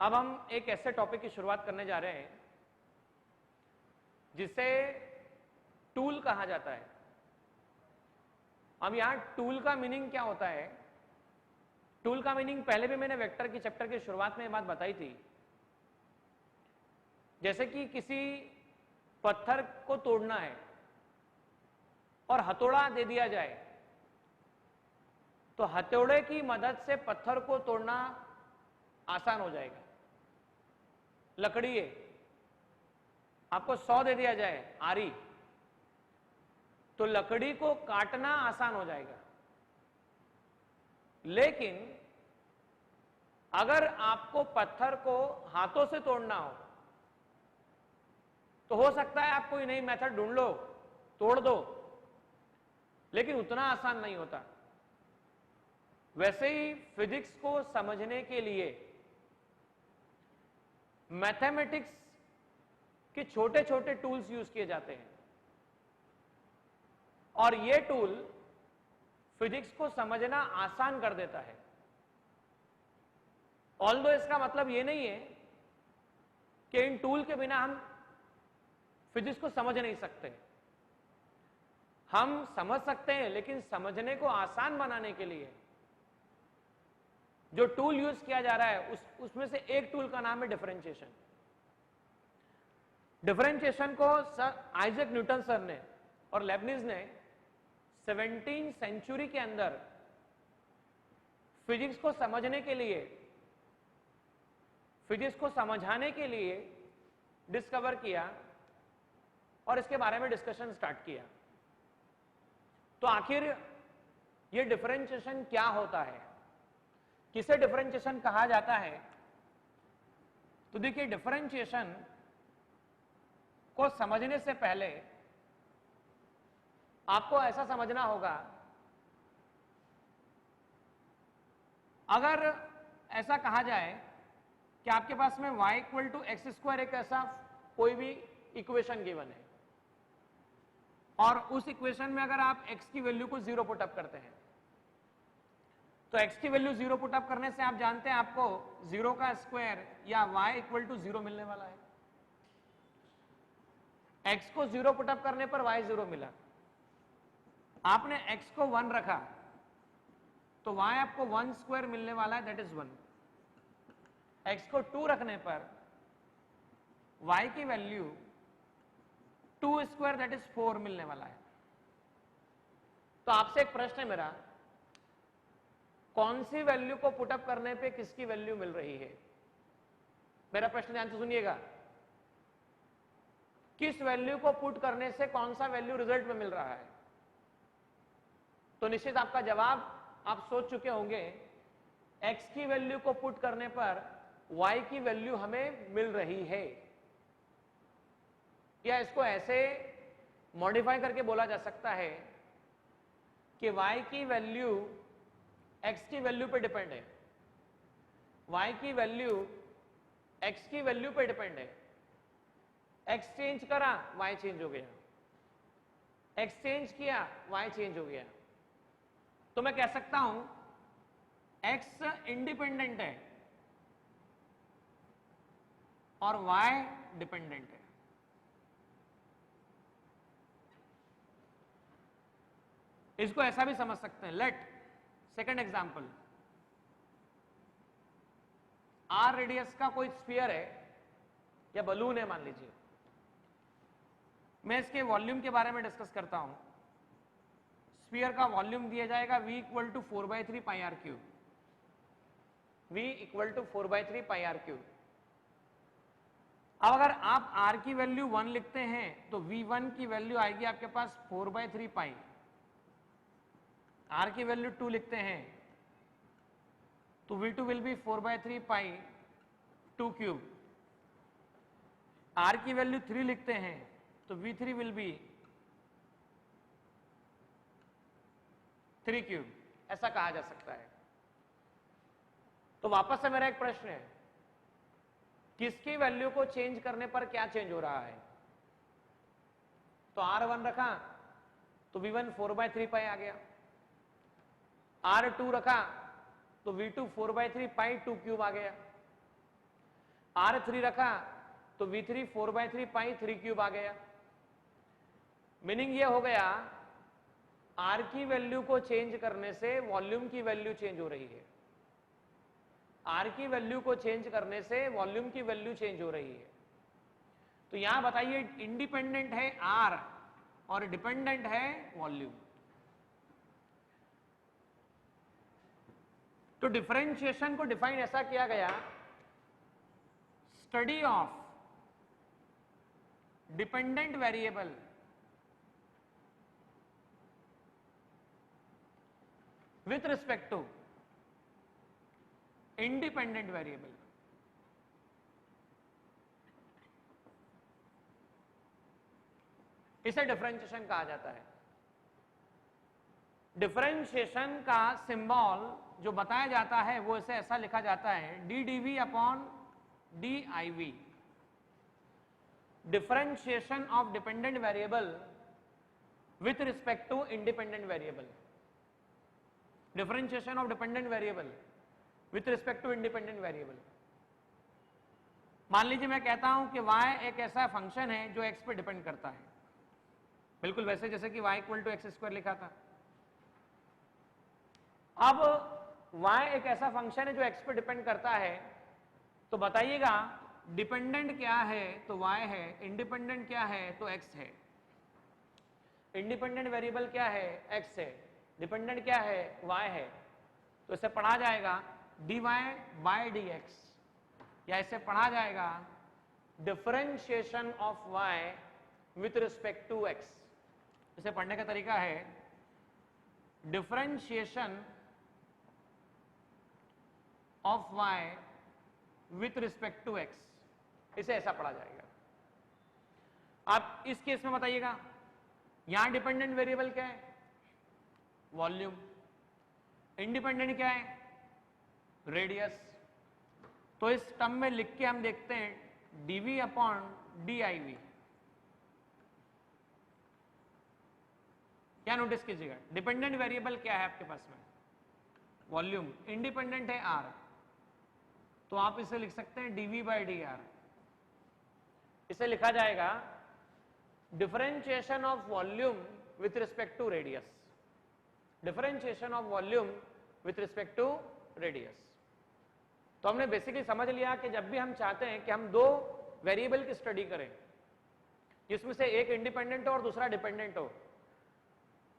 अब हम एक ऐसे टॉपिक की शुरुआत करने जा रहे हैं जिसे टूल कहा जाता है। अब यहां टूल का मीनिंग क्या होता है? टूल का मीनिंग पहले भी मैंने वेक्टर की चैप्टर की शुरुआत में ये बात बताई थी। जैसे कि किसी पत्थर को तोड़ना है और हथौड़ा दे दिया जाए, तो हथौड़े की मदद से पत्थर को तोड़ना आसान हो जाएगा। लकड़ी है, आपको 100 दे दिया जाए आरी, तो लकड़ी को काटना आसान हो जाएगा। लेकिन अगर आपको पत्थर को हाथों से तोड़ना हो तो हो सकता है आप कोई नई मेथड ढूंढ लो, तोड़ दो, लेकिन उतना आसान नहीं होता। वैसे ही फिजिक्स को समझने के लिए मैथमेटिक्स के छोटे छोटे टूल्स यूज किए जाते हैं, और ये टूल फिजिक्स को समझना आसान कर देता है। ऑल्दो इसका मतलब ये नहीं है कि इन टूल के बिना हम फिजिक्स को समझ नहीं सकते। हम समझ सकते हैं, लेकिन समझने को आसान बनाने के लिए जो टूल यूज किया जा रहा है उसमें से एक टूल का नाम है डिफरेंशिएशन। डिफरेंशिएशन को सर आइजैक न्यूटन सर ने और लेबनिज ने 17वीं सेंचुरी के अंदर फिजिक्स को समझने के लिए, फिजिक्स को समझाने के लिए डिस्कवर किया और इसके बारे में डिस्कशन स्टार्ट किया। तो आखिर ये डिफरेंशिएशन क्या होता है, किसे डिफरेंशिएशन कहा जाता है? तो देखिए, डिफरेंशिएशन को समझने से पहले आपको ऐसा समझना होगा, अगर ऐसा कहा जाए कि आपके पास में y equal to x square एक ऐसा कोई भी इक्वेशन गिवन है, और उस इक्वेशन में अगर आप x की वैल्यू को 0 पुटअप करते हैं, तो x की वैल्यू 0 पुटअप करने से आप जानते हैं आपको 0 का स्क्वायर या y इक्वल टू 0 मिलने वाला है। x को 0 पुटअप करने पर y 0 मिला। आपने x को 1 रखा तो y आपको 1 स्क्वायर मिलने वाला है, दैट इज 1। x को 2 रखने पर y की वैल्यू 2 स्क्वायर दैट इज 4 मिलने वाला है। तो आपसे एक प्रश्न है मेरा, कौन सी वैल्यू को पुटअप करने पे किसकी वैल्यू मिल रही है? मेरा प्रश्न ध्यान से सुनिएगा। किस वैल्यू को पुट करने से कौन सा वैल्यू रिजल्ट में मिल रहा है? तो निश्चित आपका जवाब आप सोच चुके होंगे, x की वैल्यू को पुट करने पर y की वैल्यू हमें मिल रही है। या इसको ऐसे मॉडिफाई करके बोला जा सकता है कि y की वैल्यू x की वैल्यू पे डिपेंड है, y की वैल्यू x की वैल्यू पे डिपेंड है। x चेंज करा, y चेंज हो गया, x चेंज किया, y चेंज हो गया। तो मैं कह सकता हूं x इंडिपेंडेंट है और y डिपेंडेंट है। इसको ऐसा भी समझ सकते हैं। Let second example, r radius का कोई स्फीयर है या बलून है मान लीजिए। मैं इसके वॉल्यूम के बारे में डिस्कस करता हूं। स्फीयर का वॉल्यूम दिया जाएगा v equal to 4/3 pi r cube, v equal to 4/3 pi r cube. अब अगर आप r की वैल्यू 1 लिखते हैं तो v1 की वैल्यू आएगी आपके पास 4/3 पाई। r की वैल्यू 2 लिखते हैं तो v2 will be 4/3 pi 2 cube. r की वैल्यू 3 लिखते हैं तो v3 विल बी 3 क्यूब। ऐसा कहा जा सकता है। तो वापस से मेरा एक प्रश्न है, किसकी वैल्यू को चेंज करने पर क्या चेंज हो रहा है? तो r1 रखा तो v1 4/3 पाई आ गया, r2 रखा तो v2 4/3 पाई 2 क्यूब आ गया। R3 रखा तो V3 4/3 पाई 3 क्यूब आ गया। मीनिंग ये हो गया R की वैल्यू को चेंज करने से वॉल्यूम की वैल्यू चेंज हो रही है। R की वैल्यू को चेंज करने से वॉल्यूम की वैल्यू चेंज हो रही है। तो यहां बताइए इंडिपेंडेंट है R और डिपेंडेंट है वॉल्यूम। तो डिफरेंशिएशन को डिफाइन ऐसा किया गया, study of dependent variable with respect to independent variable। इसे डिफरेंशिएशन कहा जाता है। डिफरेंशिएशन का सिंबल जो बताया जाता है वो इसे ऐसा लिखा जाता है d d v upon d i v. Differentiation of dependent variable with respect to independent variable. Differentiation of dependent variable with respect to independent variable. मान लीजिए मैं कहता हूं कि y एक ऐसा फंक्शन है जो x पर डिपेंड करता है, बिल्कुल वैसे जैसे कि y equal to x square लिखा था। अब y एक ऐसा फंक्शन है जो x पर डिपेंड करता है, तो बताइएगा डिपेंडेंट क्या है तो y है, इंडिपेंडेंट क्या है तो x है। इंडिपेंडेंट वेरिएबल क्या है x है, डिपेंडेंट क्या है y है। तो इसे पढ़ा जाएगा dy बाय dx, या इसे पढ़ा जाएगा differentiation of y with respect to x। इसे पढ़ने का तरीका है differentiation of y with respect to x, इसे ऐसा पढ़ा जाएगा। आप इस केस में बताइएगा यहां डिपेंडेंट वेरिएबल क्या है, वॉल्यूम। इंडिपेंडेंट क्या है, रेडियस। तो इस टर्म में लिख के हम देखते हैं dv अपॉन div। क्या नोटिस कीजिएगा, डिपेंडेंट वेरिएबल क्या है आपके पास में, वॉल्यूम। इंडिपेंडेंट है r, तो आप इसे लिख सकते हैं dv बाई dr। इसे लिखा जाएगा differentiation of volume with respect to radius. Differentiation of volume with respect to radius. तो हमने बेसिकली समझ लिया कि जब भी हम चाहते हैं कि हम दो वेरिएबल की स्टडी करें जिसमें से एक इंडिपेंडेंट हो और दूसरा डिपेंडेंट हो,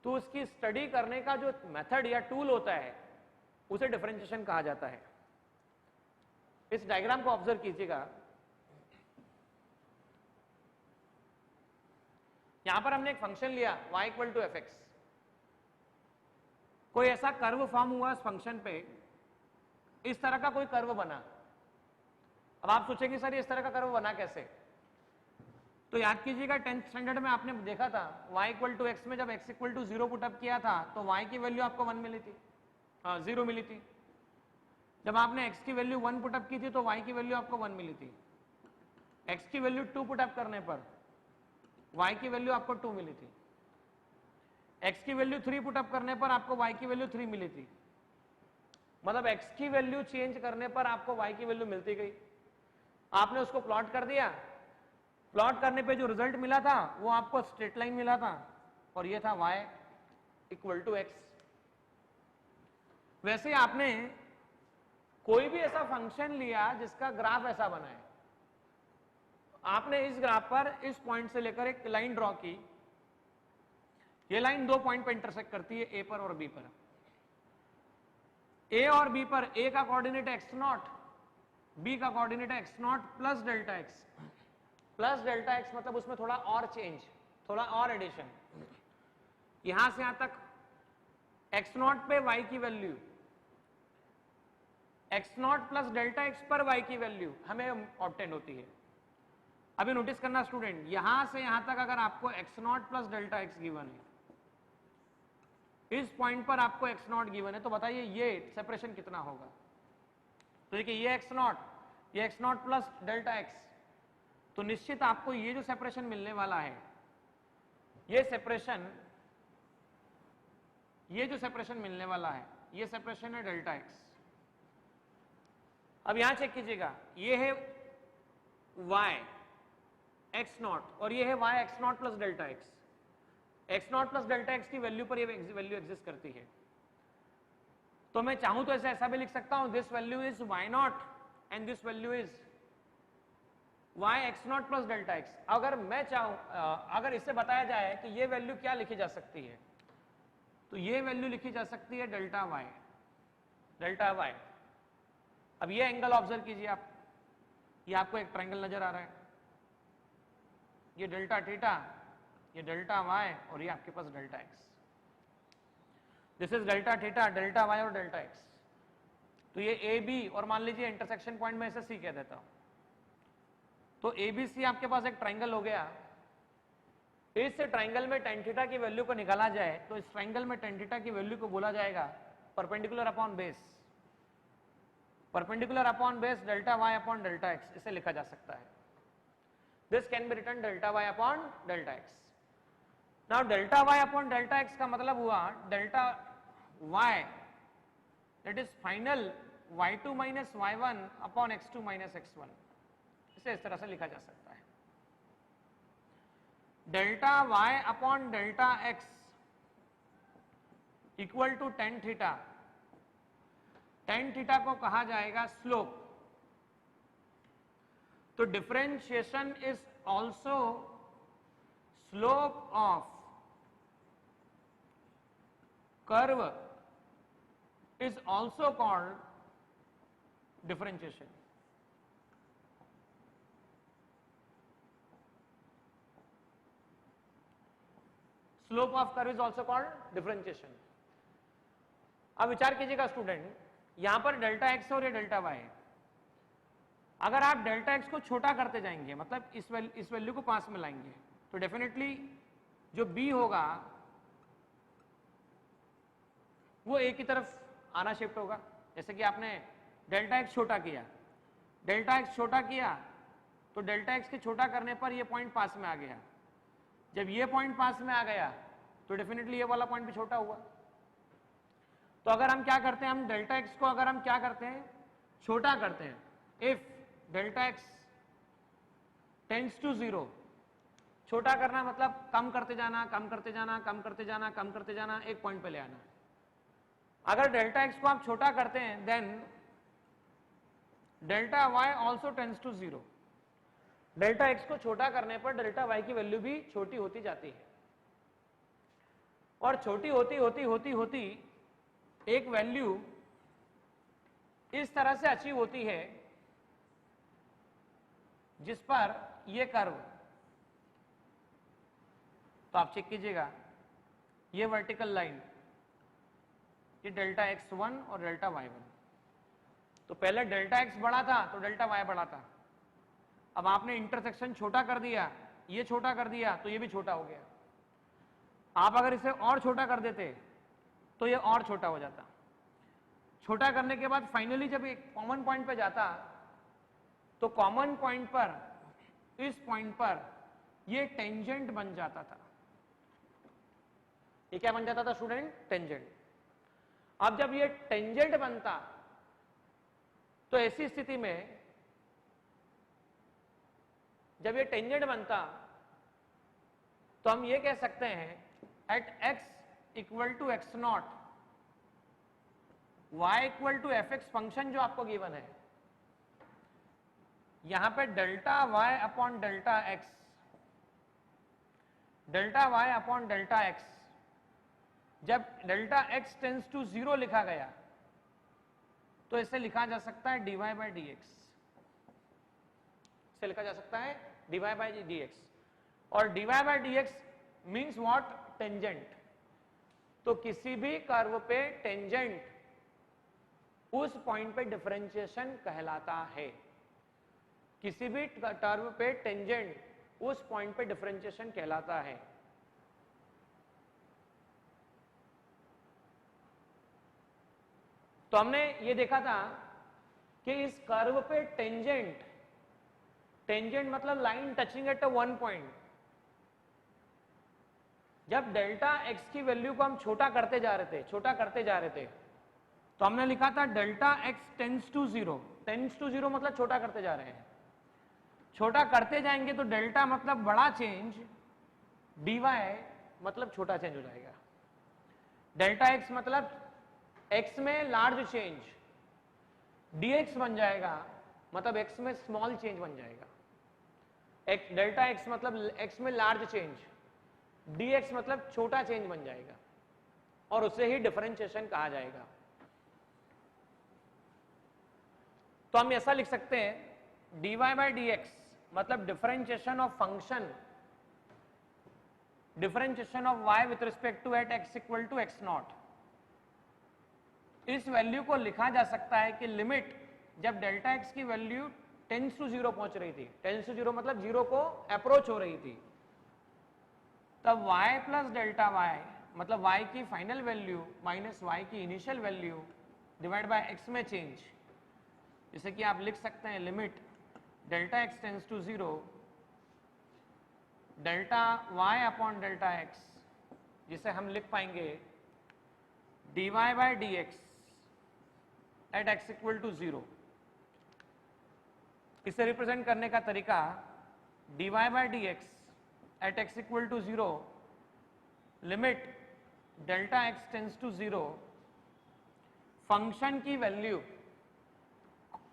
तो उसकी स्टडी करने का जो मेथड या टूल होता है उसे डिफरेंशिएशन कहा जाता है। इस डायग्राम को ऑब्जर्व कीजिएगा। यहां पर हमने एक फंक्शन लिया y equal to f x. कोई ऐसा कर्व फॉर्म हुआ इस फंक्शन पे, इस तरह का कोई कर्व बना। अब आप सोचेंगे सर इस तरह का कर्व बना कैसे, तो याद कीजिएगा 10th स्टैंडर्ड में आपने देखा था y इक्वल टू एक्स में जब x इक्वल टू 0 पुटअप किया था तो y की वैल्यू आपको 1 मिली थी, 0 मिली थी। जब आपने x की वैल्यू 1 पुटअप की थी तो y की वैल्यू आपको 1 मिली थी। x की वैल्यू 2 पुटअप करने पर y की वैल्यू आपको 2 मिली थी। x की वैल्यू 3 पुटअप करने पर आपको y की वैल्यू 3 मिली थी। मतलब x की वैल्यू चेंज करने पर आपको y की वैल्यू मिलती गई। आपने उसको प्लॉट कर दिया, प्लॉट करने पे जो रिजल्ट मिला था वो आपको स्ट्रेट लाइन मिला था और ये था y इक्वल टू एक्स। वैसे आपने कोई भी ऐसा फंक्शन लिया जिसका ग्राफ ऐसा बना है, आपने इस ग्राफ पर इस पॉइंट से लेकर एक लाइन ड्रॉ की। ये लाइन दो पॉइंट पर इंटरसेक्ट करती है, ए पर और बी पर। ए और बी पर ए का कोऑर्डिनेट एक्स नॉट, बी का coordinate x naught plus delta x. Plus delta x मतलब उसमें थोड़ा और चेंज, थोड़ा और एडिशन। यहां से यहां तक एक्स नॉट पे वाई की value, x naught plus delta x पर वाई की वैल्यू हमें ऑब्टेन होती है। अभी नोटिस करना स्टूडेंट, यहां से यहां तक अगर आपको x naught plus delta x given है, इस पॉइंट पर आपको एक्स नॉट गिवन है, तो बताइए ये सेपरेशन कितना होगा। तो देखिए ये x naught plus delta x, तो निश्चित आपको ये जो सेपरेशन मिलने वाला है, ये जो सेपरेशन मिलने वाला है, ये सेपरेशन है डेल्टा एक्स। अब यहां चेक कीजिएगा, ये है y x नॉट और ये है y x naught plus delta x, x naught plus delta x की वैल्यू पर ये वैल्यू एग्जिस्ट करती है। तो मैं चाहूं तो ऐसा भी लिख सकता हूं, this value is y not and this value is y x naught plus delta x। अगर मैं चाहूं, अगर इससे बताया जाए कि ये वैल्यू क्या लिखी जा सकती है, तो ये वैल्यू लिखी जा सकती है डेल्टा y, डेल्टा y। अब ये एंगल ऑब्जर्व कीजिए आप, ये आपको एक ट्रायंगल नजर आ रहा है, ये डेल्टा थीटा, ये डेल्टा y और ये आपके पास delta x। This is delta theta, delta y और डेल्टा x। तो ये ए बी और मान लीजिए इंटरसेक्शन पॉइंट में इसे सी कह देता हूं, तो ए बी सी आपके पास एक ट्रायंगल हो गया। इस ट्रायंगल में tan थीटा की वैल्यू को निकाला जाए तो इस ट्रायंगल में tan थीटा की वैल्यू को बोला जाएगा perpendicular upon base, perpendicular upon base delta y upon delta x, इसे लिखा जा सकता है। This can be written delta y upon delta x। Now delta y upon delta x का मतलब हुआ delta y that is final y2 minus y1 upon x2 minus x1, इसे इस तरह से लिखा जा सकता है। Delta y upon delta x equal to tan theta, tan theta को कहा जाएगा स्लोप। तो differentiation is also slope of curve is also called differentiation। Slope of curve is also called differentiation। अब विचार कीजिएगा स्टूडेंट, यहां पर डेल्टा x और ये डेल्टा y है। अगर आप डेल्टा x को छोटा करते जाएंगे, मतलब इस वैल्यू को पास में लाएंगे, तो डेफिनेटली जो b होगा वो a की तरफ आना शिफ्ट होगा। जैसे कि आपने डेल्टा x छोटा किया, डेल्टा x छोटा किया तो डेल्टा x के छोटा करने पर ये पॉइंट पास में आ गया। जब ये पॉइंट पास में आ गया तो डेफिनेटली ये वाला पॉइंट भी छोटा हुआ। तो अगर हम क्या करते हैं, हम डेल्टा x को अगर हम क्या करते हैं, छोटा करते हैं, if delta x tends to 0, छोटा करना मतलब कम करते जाना, कम करते जाना, कम करते जाना, कम करते जाना, एक पॉइंट पे ले आना। अगर डेल्टा x को आप छोटा करते हैं then delta y also tends to 0। Delta x को छोटा करने पर डेल्टा y की वैल्यू भी छोटी होती जाती है, और छोटी होती होती होती होती एक वैल्यू इस तरह से अचीव होती है जिस पर ये कर्व, तो आप चेक कीजिएगा, ये वर्टिकल लाइन, ये डेल्टा x1 और डेल्टा y1। तो पहले डेल्टा x बड़ा था तो डेल्टा y बड़ा था। अब आपने इंटरसेक्शन छोटा कर दिया, ये छोटा कर दिया तो ये भी छोटा हो गया। आप अगर इसे और छोटा कर देते तो ये और छोटा हो जाता। छोटा करने के बाद फाइनली जब एक कॉमन पॉइंट पे जाता तो कॉमन पॉइंट पर, इस पॉइंट पर ये टेंजेंट बन जाता था। ये क्या बन जाता था स्टूडेंट? टेंजेंट। अब जब ये टेंजेंट बनता तो ऐसी स्थिति में जब ये टेंजेंट बनता तो हम ये कह सकते हैं at x equal to x naught, y equal to f x function जो आपको गिवन है, यहां पे delta y upon delta x, delta y upon delta x, जब डेल्टा x टेंस टू 0 लिखा गया तो इसे लिखा जा सकता है dy बाई डी एक्स, इसे लिखा जा सकता है dy बाई डी एक्स। और dy by D x means what? Tangent. तो किसी भी कर्व पे टेंजेंट उस पॉइंट पे डिफरेंशिएशन कहलाता है। किसी भी कर्व पे टेंजेंट उस पॉइंट पे डिफरेंशिएशन कहलाता है। तो हमने ये देखा था कि इस कर्व पे टेंजेंट, टेंजेंट मतलब line touching at a one point, जब डेल्टा x की वैल्यू को हम छोटा करते जा रहे थे, छोटा करते जा रहे थे, तो हमने लिखा था delta x tends to 0, tends to 0 मतलब छोटा करते जा रहे हैं। छोटा करते जाएंगे तो डेल्टा मतलब बड़ा चेंज, dy मतलब छोटा चेंज हो जाएगा। डेल्टा x मतलब x में लार्ज चेंज, dx बन जाएगा मतलब x में स्मॉल चेंज बन जाएगा। डेल्टा x मतलब x में लार्ज चेंज, dx मतलब छोटा चेंज बन जाएगा और उसे ही डिफरेंशिएशन कहा जाएगा। तो हम ऐसा लिख सकते हैं dy by dx मतलब differentiation of function, differentiation of y with respect to at x equal to x naught. इस वैल्यू को लिखा जा सकता है कि लिमिट जब डेल्टा x की वैल्यू टेंस टू 0 पहुंच रही थी, टेंस टू 0 मतलब 0 को अप्रोच हो रही थी, तब y प्लस डेल्टा y मतलब y की फाइनल वैल्यू माइनस y की initial value divide by x में चेंज, जैसे कि आप लिख सकते हैं limit delta x tends to 0 delta y upon delta x, जिसे हम लिख पाएंगे dy by dx at x equal to 0। इसे रिप्रेजेंट करने का तरीका dy by dx at x equal to 0 limit delta x tends to 0, function की value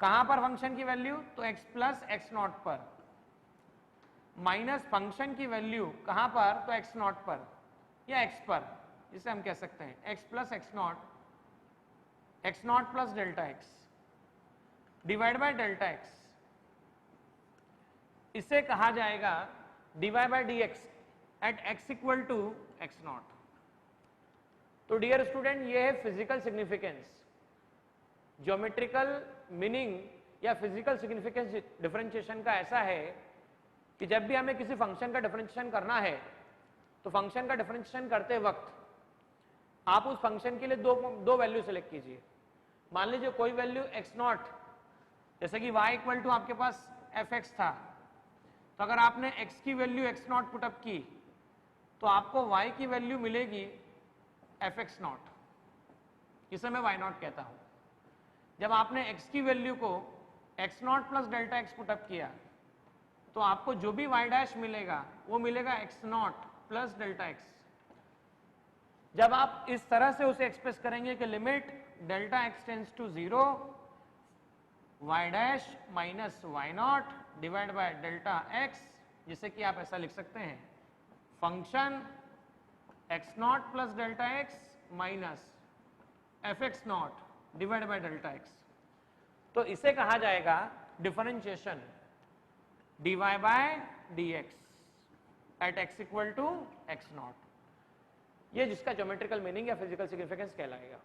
कहां पर, फंक्शन की वैल्यू तो x प्लस एक्स नॉट पर, माइनस फंक्शन की वैल्यू कहां पर तो x नॉट पर या x पर, जिसे हम कह सकते हैं x plus x naught plus delta x divide by delta x। इसे कहा जाएगा dy by dx at x equal to x naught. तो डियर स्टूडेंट, ये है फिजिकल सिग्निफिकेंस, ज्योमेट्रिकल मीनिंग या फिजिकल सिग्निफिकेंस डिफरेंशिएशन का ऐसा है कि जब भी हमें किसी फंक्शन का डिफरेंशिएशन करना है तो फंक्शन का डिफरेंशिएशन करते वक्त आप उस फंक्शन के लिए दो वैल्यू सेलेक्ट कीजिए। मान लीजिए कोई वैल्यू x नॉट, जैसे कि y इक्वल टू आपके पास fx था, तो अगर आपने x की वैल्यू x नॉट पुटअप की तो आपको y की वैल्यू मिलेगी fx नॉट, इसे मैं y नॉट कहता हूं। जब आपने x की वैल्यू को x naught plus delta x put up किया तो आपको जो भी y डैश मिलेगा वो मिलेगा x naught plus delta x। जब आप इस तरह से उसे एक्सप्रेस करेंगे कि limit delta x tends to 0 y dash minus y naught divide by delta x, जिसे कि आप ऐसा लिख सकते हैं function x naught plus delta x minus fx naught divide by delta x। तो इसे कहा जाएगा differentiation dy by dx at x equal to x naught, ये जिसका ज्योमेट्रिकल मीनिंग या फिजिकल सिग्निफिकेंस कहलाएगा।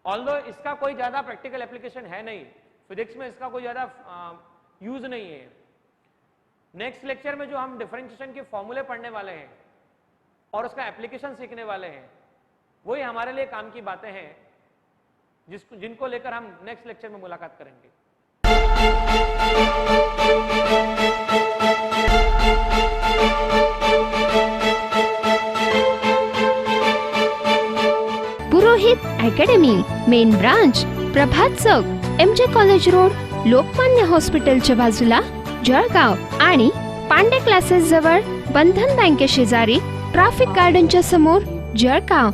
ऑल्दो इसका कोई ज्यादा प्रैक्टिकल एप्लीकेशन है नहीं, फिजिक्स में इसका कोई ज्यादा यूज नहीं है। नेक्स्ट लेक्चर में जो हम डिफरेंशिएशन के फॉर्मूले पढ़ने वाले हैं और उसका एप्लीकेशन सीखने वाले हैं, वही हमारे लिए काम की बातें हैं जिनको लेकर हम नेक्स्ट लेक्चर में मुलाकात करेंगे। पुरोहित अकॅडमी, मेन ब्रांच प्रभात चौक, MJ कॉलेज रोड, लोकमान्य हॉस्पिटलच्या बाजूला, जळगाव आणि पांडे क्लासेस जवळ, बंधन बँके शेजारी, ट्रॅफिक गार्डनच्या समोर, जळगाव।